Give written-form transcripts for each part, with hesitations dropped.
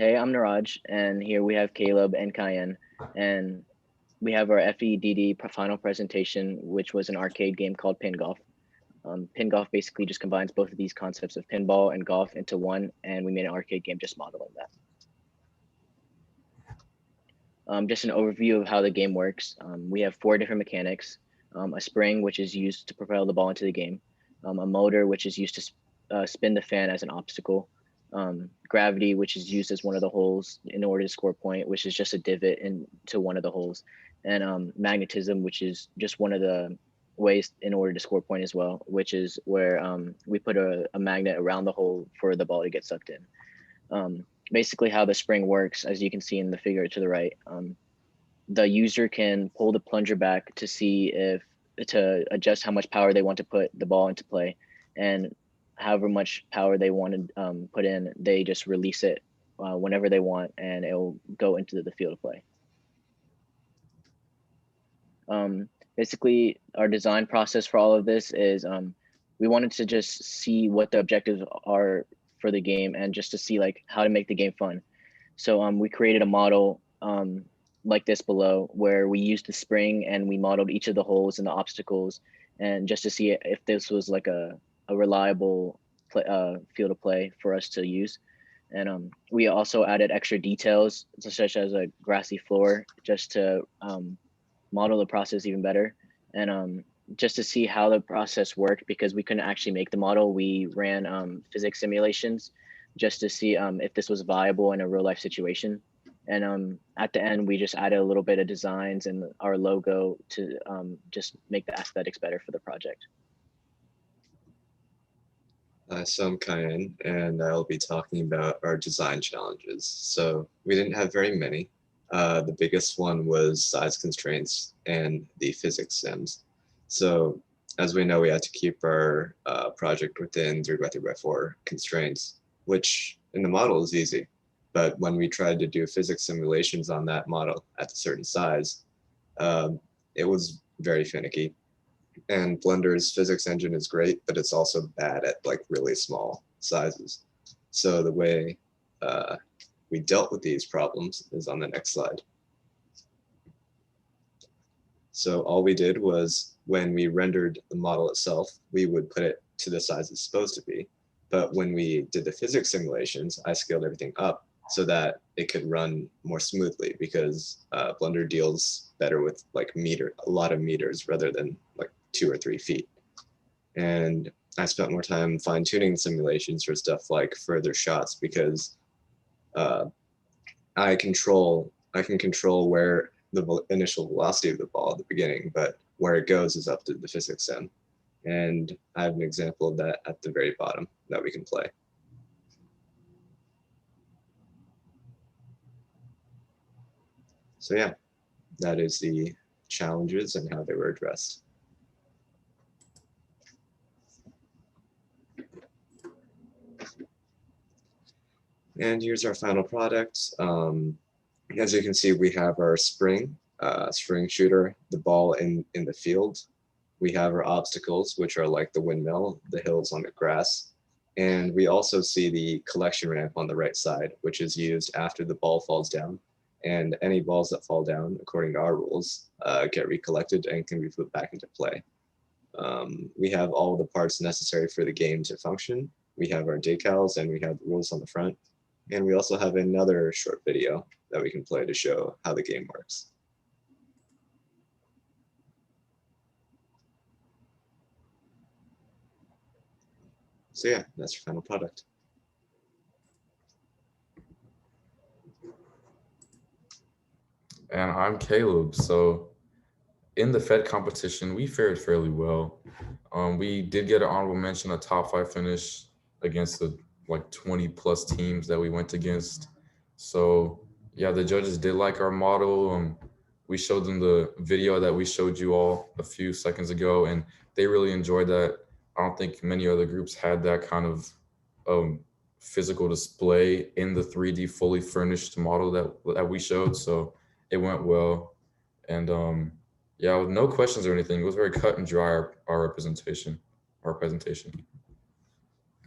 Hey, I'm Niraj, and here we have Caleb and Cayenne, and we have our FEDD final presentation, which was an arcade game called Pin Golf. Pin Golf basically just combines both of these concepts of pinball and golf into one, and we made an arcade game just modeling that. Just an overview of how the game works. We have four different mechanics: a spring, which is used to propel the ball into the game; a motor, which is used to spin the fan as an obstacle; gravity, which is used as one of the holes in order to score a point, which is just a divot into one of the holes; and magnetism, which is just one of the ways in order to score a point as well, which is where we put a magnet around the hole for the ball to get sucked in. Basically how the spring works, as you can see in the figure to the right. The user can pull the plunger back to see if to adjust how much power they want to put the ball into play, and however much power they want to put in, they just release it whenever they want, and it'll go into the field of play. Basically, our design process for all of this is we wanted to just see what the objectives are for the game and just to see like how to make the game fun. So we created a model like this below where we used the spring and we modeled each of the holes and the obstacles, and just to see if this was like a reliable field of play for us to use. And we also added extra details such as a grassy floor just to model the process even better. And just to see how the process worked, because we couldn't actually make the model, we ran physics simulations just to see if this was viable in a real life situation. And at the end, we just added a little bit of designs and our logo to just make the aesthetics better for the project. So I'm Kyan, and I'll be talking about our design challenges. So we didn't have very many. The biggest one was size constraints and the physics sims. So as we know, we had to keep our project within 3x3x4 constraints, which in the model is easy. But when we tried to do physics simulations on that model at a certain size, it was very finicky. And Blender's physics engine is great, but it's also bad at like really small sizes. So the way we dealt with these problems is on the next slide. So all we did was when we rendered the model itself, we would put it to the size it's supposed to be. But when we did the physics simulations, I scaled everything up so that it could run more smoothly, because Blender deals better with like a lot of meters rather than like 2 or 3 feet. And I spent more time fine tuning simulations for stuff like further shots, because uh, I can control where the initial velocity of the ball at the beginning, but where it goes is up to the physics sim. And I have an example of that at the very bottom that we can play. So yeah, that is the challenges and how they were addressed. And here's our final product. As you can see, we have our spring shooter, the ball in the field. We have our obstacles, which are like the windmill, the hills on the grass. And we also see the collection ramp on the right side, which is used after the ball falls down. And any balls that fall down, according to our rules, get recollected and can be put back into play. We have all the parts necessary for the game to function. We have our decals and we have the rules on the front. And we also have another short video that we can play to show how the game works. So yeah, that's your final product. And I'm Caleb. So in the FED competition, we fared fairly well. We did get an honorable mention, a top five finish against the like 20 plus teams that we went against. So yeah, the judges did like our model. We showed them the video that we showed you all a few seconds ago, and they really enjoyed that. I don't think many other groups had that kind of um, physical display in the 3D fully furnished model that we showed. So it went well, and yeah, with no questions or anything. It was very cut and dry, our representation, our presentation,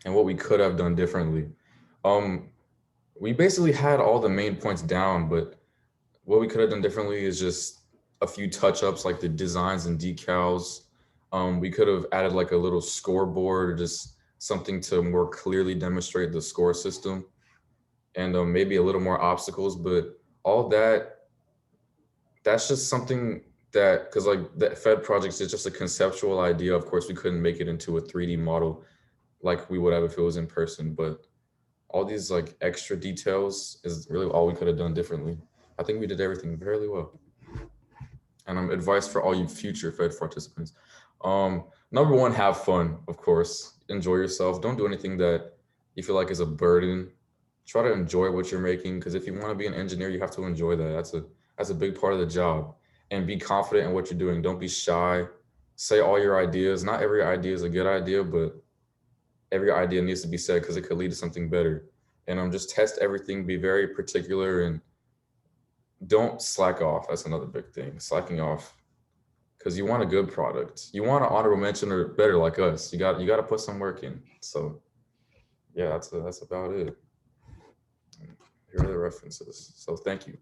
and what we could have done differently. Um, we basically had all the main points down, but what we could have done differently is just a few touch-ups like the designs and decals. We could have added like a little scoreboard or just something to more clearly demonstrate the score system, and maybe a little more obstacles. But all that, that's just something that, because like the Fed projects is just a conceptual idea. Of course, we couldn't make it into a 3D model like we would have if it was in person, but all these like extra details is really all we could have done differently. I think we did everything very well. And advice for all you future Fed participants. Number one, have fun, of course. Enjoy yourself. Don't do anything that you feel like is a burden. Try to enjoy what you're making, because if you want to be an engineer, you have to enjoy that. That's a big part of the job. And be confident in what you're doing. Don't be shy. Say all your ideas. Not every idea is a good idea, but every idea needs to be said because it could lead to something better. And just test everything. Be very particular and don't slack off. That's another big thing. Slacking off, because you want a good product. You want an honorable mention or better like us. You got to put some work in. So yeah, that's about it. Here are the references. So thank you.